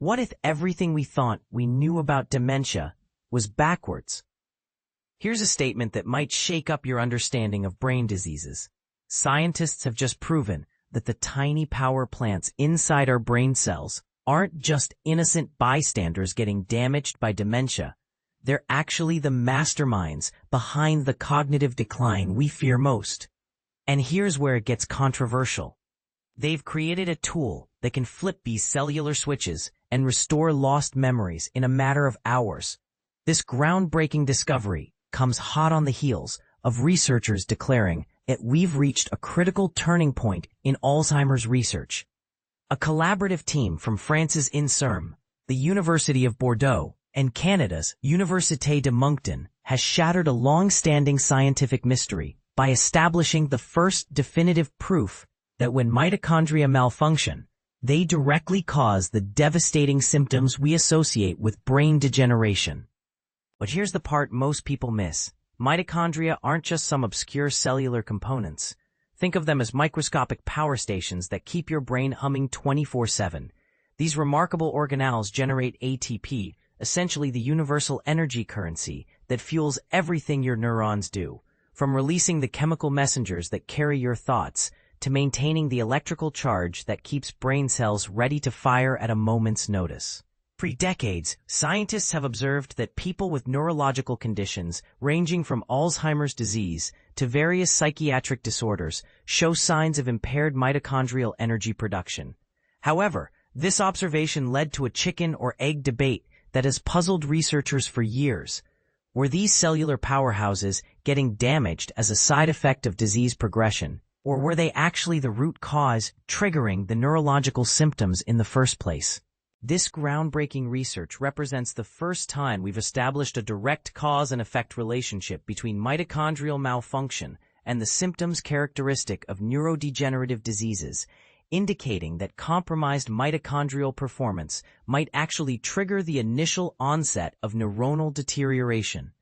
What if everything we thought we knew about dementia was backwards? Here's a statement that might shake up your understanding of brain diseases. Scientists have just proven that the tiny power plants inside our brain cells aren't just innocent bystanders getting damaged by dementia. They're actually the masterminds behind the cognitive decline we fear most. And here's where it gets controversial. They've created a tool that can flip these cellular switches and restore lost memories in a matter of hours. This groundbreaking discovery comes hot on the heels of researchers declaring that we've reached a critical turning point in Alzheimer's research. A collaborative team from France's INSERM, the University of Bordeaux, and Canada's Université de Moncton has shattered a long-standing scientific mystery by establishing the first definitive proof that when mitochondria malfunction, they directly cause the devastating symptoms we associate with brain degeneration. But here's the part most people miss. Mitochondria aren't just some obscure cellular components. Think of them as microscopic power stations that keep your brain humming 24/7. These remarkable organelles generate ATP, essentially the universal energy currency that fuels everything your neurons do, from releasing the chemical messengers that carry your thoughts to maintaining the electrical charge that keeps brain cells ready to fire at a moment's notice. For decades, scientists have observed that people with neurological conditions ranging from Alzheimer's disease to various psychiatric disorders show signs of impaired mitochondrial energy production. However, this observation led to a chicken or egg debate that has puzzled researchers for years. Were these cellular powerhouses getting damaged as a side effect of disease progression, or were they actually the root cause triggering the neurological symptoms in the first place? This groundbreaking research represents the first time we've established a direct cause and effect relationship between mitochondrial malfunction and the symptoms characteristic of neurodegenerative diseases, indicating that compromised mitochondrial performance might actually trigger the initial onset of neuronal deterioration,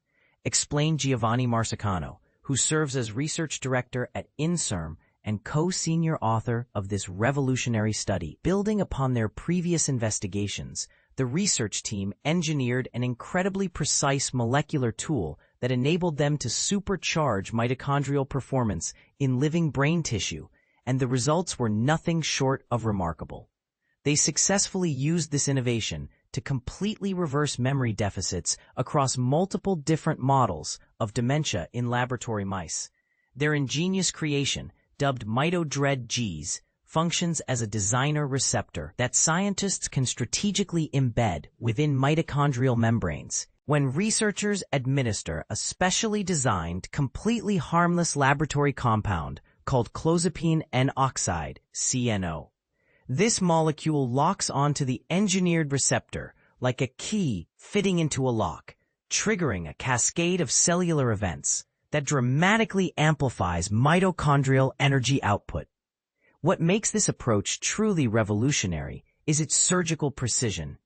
explained Giovanni Marsicano, who serves as research director at INSERM and co-senior author of this revolutionary study. Building upon their previous investigations, the research team engineered an incredibly precise molecular tool that enabled them to supercharge mitochondrial performance in living brain tissue, and the results were nothing short of remarkable. They successfully used this innovation to completely reverse memory deficits across multiple different models of dementia in laboratory mice. Their ingenious creation, dubbed Mito-Dred-Gs, functions as a designer receptor that scientists can strategically embed within mitochondrial membranes. When researchers administer a specially designed, completely harmless laboratory compound called clozapine N-oxide, CNO. This molecule locks onto the engineered receptor like a key fitting into a lock, triggering a cascade of cellular events that dramatically amplifies mitochondrial energy output. What makes this approach truly revolutionary is its surgical precision.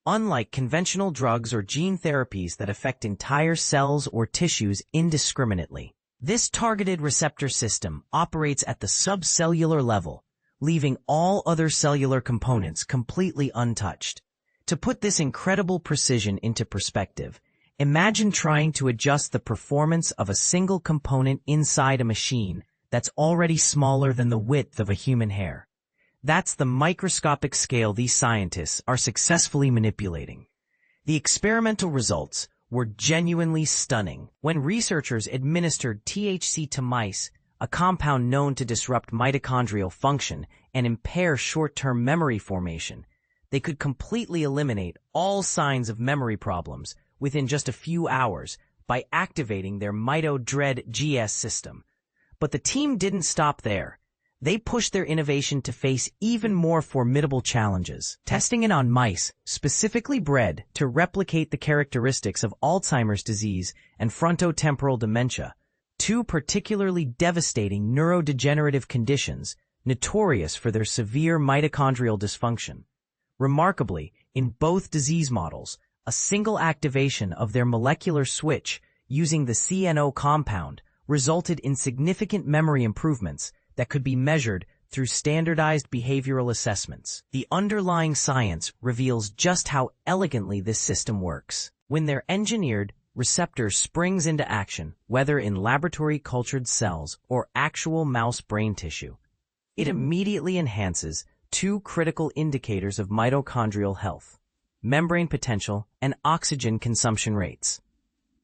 Unlike conventional drugs or gene therapies that affect entire cells or tissues indiscriminately, this targeted receptor system operates at the subcellular level, leaving all other cellular components completely untouched. To put this incredible precision into perspective, imagine trying to adjust the performance of a single component inside a machine that's already smaller than the width of a human hair. That's the microscopic scale these scientists are successfully manipulating. The experimental results were genuinely stunning. When researchers administered THC to mice, a compound known to disrupt mitochondrial function and impair short-term memory formation, they could completely eliminate all signs of memory problems within just a few hours by activating their Mito-Dred-Gs system. But the team didn't stop there. They pushed their innovation to face even more formidable challenges, testing it on mice specifically bred to replicate the characteristics of Alzheimer's disease and frontotemporal dementia, two particularly devastating neurodegenerative conditions notorious for their severe mitochondrial dysfunction. Remarkably, in both disease models, a single activation of their molecular switch using the CNO compound resulted in significant memory improvements that could be measured through standardized behavioral assessments. The underlying science reveals just how elegantly this system works. When they're engineered, receptors springs into action, whether in laboratory-cultured cells or actual mouse brain tissue. It immediately enhances two critical indicators of mitochondrial health: membrane potential and oxygen consumption rates.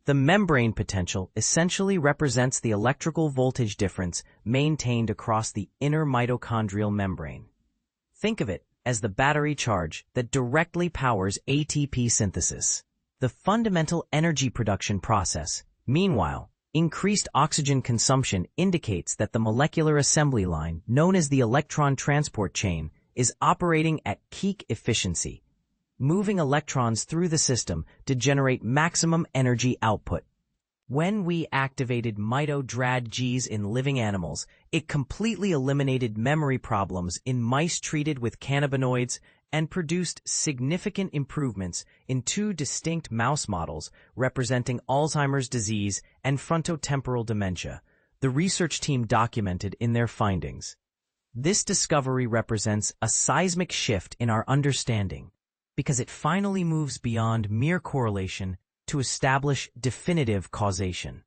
The membrane potential essentially represents the electrical voltage difference maintained across the inner mitochondrial membrane. Think of it as the battery charge that directly powers ATP synthesis. The fundamental energy production process, meanwhile, increased oxygen consumption indicates that the molecular assembly line, known as the electron transport chain, is operating at peak efficiency, moving electrons through the system to generate maximum energy output. When we activated Mitochondria in living animals, it completely eliminated memory problems in mice treated with cannabinoids and produced significant improvements in two distinct mouse models representing Alzheimer's disease and frontotemporal dementia, the research team documented in their findings. This discovery represents a seismic shift in our understanding, because it finally moves beyond mere correlation to establish definitive causation.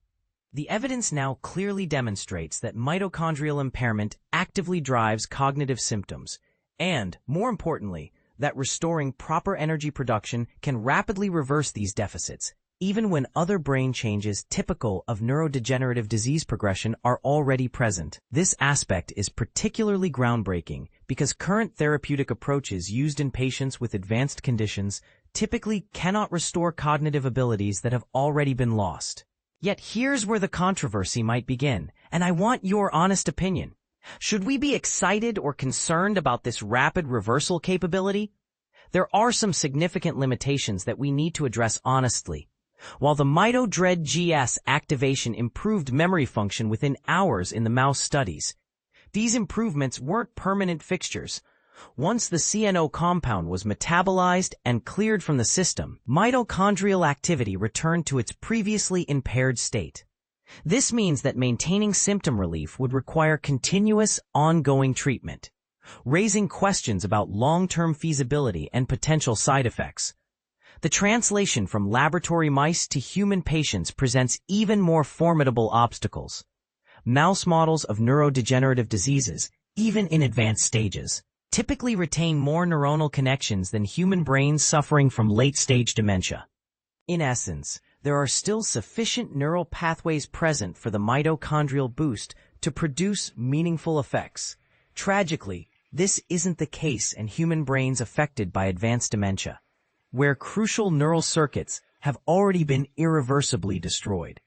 The evidence now clearly demonstrates that mitochondrial impairment actively drives cognitive symptoms, and, more importantly, that restoring proper energy production can rapidly reverse these deficits, even when other brain changes typical of neurodegenerative disease progression are already present. This aspect is particularly groundbreaking because current therapeutic approaches used in patients with advanced conditions typically cannot restore cognitive abilities that have already been lost. Yet here's where the controversy might begin, and I want your honest opinion. Should we be excited or concerned about this rapid reversal capability? There are some significant limitations that we need to address honestly. While the Mitochondria activation improved memory function within hours in the mouse studies, these improvements weren't permanent fixtures. Once the CNO compound was metabolized and cleared from the system, mitochondrial activity returned to its previously impaired state. This means that maintaining symptom relief would require continuous, ongoing treatment, raising questions about long-term feasibility and potential side effects. The translation from laboratory mice to human patients presents even more formidable obstacles. Mouse models of neurodegenerative diseases, even in advanced stages, typically retain more neuronal connections than human brains suffering from late-stage dementia. In essence, there are still sufficient neural pathways present for the mitochondrial boost to produce meaningful effects. Tragically, this isn't the case in human brains affected by advanced dementia, where crucial neural circuits have already been irreversibly destroyed.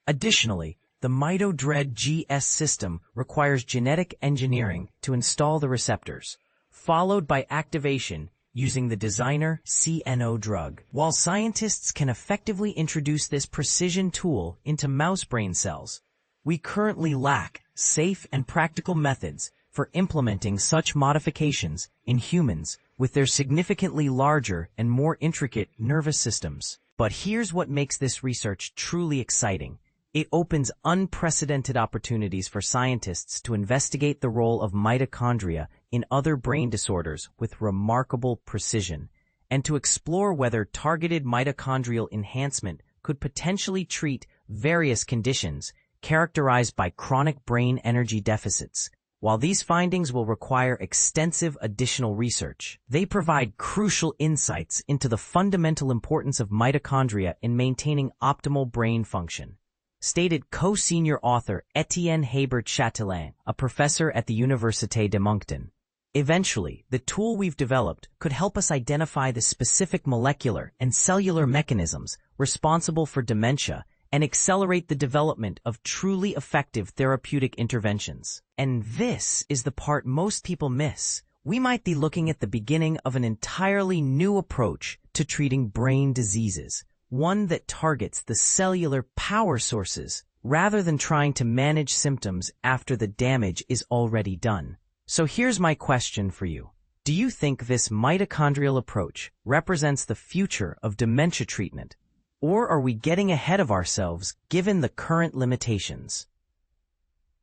Additionally, the Mitochondria system requires genetic engineering to install the receptors, followed by activation using the designer CNO drug. While scientists can effectively introduce this precision tool into mouse brain cells, we currently lack safe and practical methods for implementing such modifications in humans with their significantly larger and more intricate nervous systems. But here's what makes this research truly exciting. It opens unprecedented opportunities for scientists to investigate the role of mitochondria in other brain disorders with remarkable precision, and to explore whether targeted mitochondrial enhancement could potentially treat various conditions characterized by chronic brain energy deficits. While these findings will require extensive additional research, they provide crucial insights into the fundamental importance of mitochondria in maintaining optimal brain function, stated co-senior author Etienne Hebert-Chatelain, a professor at the Université de Moncton. Eventually, the tool we've developed could help us identify the specific molecular and cellular mechanisms responsible for dementia and accelerate the development of truly effective therapeutic interventions. And this is the part most people miss. We might be looking at the beginning of an entirely new approach to treating brain diseases, one that targets the cellular power sources rather than trying to manage symptoms after the damage is already done. So here's my question for you. Do you think this mitochondrial approach represents the future of dementia treatment? Or are we getting ahead of ourselves given the current limitations?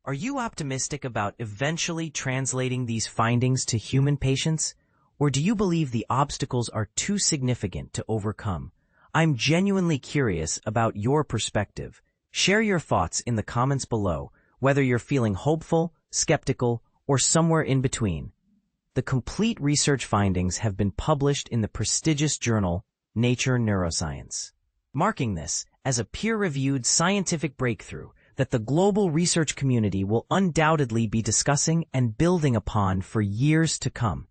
Are you optimistic about eventually translating these findings to human patients, or do you believe the obstacles are too significant to overcome? I'm genuinely curious about your perspective. Share your thoughts in the comments below, whether you're feeling hopeful, skeptical, or somewhere in between. The complete research findings have been published in the prestigious journal Nature Neuroscience, marking this as a peer-reviewed scientific breakthrough that the global research community will undoubtedly be discussing and building upon for years to come.